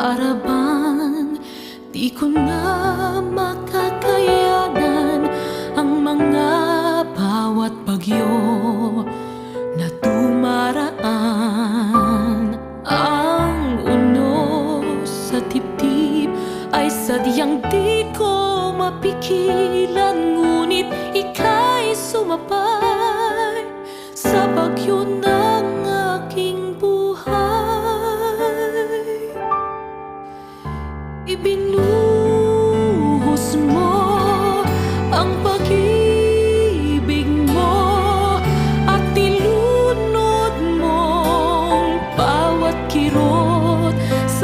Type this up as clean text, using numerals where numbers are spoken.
Para bang di ko na makakayanan ang mga bawat bagyo na dumaraan. Ang unos sa dibdib ay sadyang di ko mapigilan, ngunit ika'y sumabay sa bagyo ng aking buhay. Ibinulong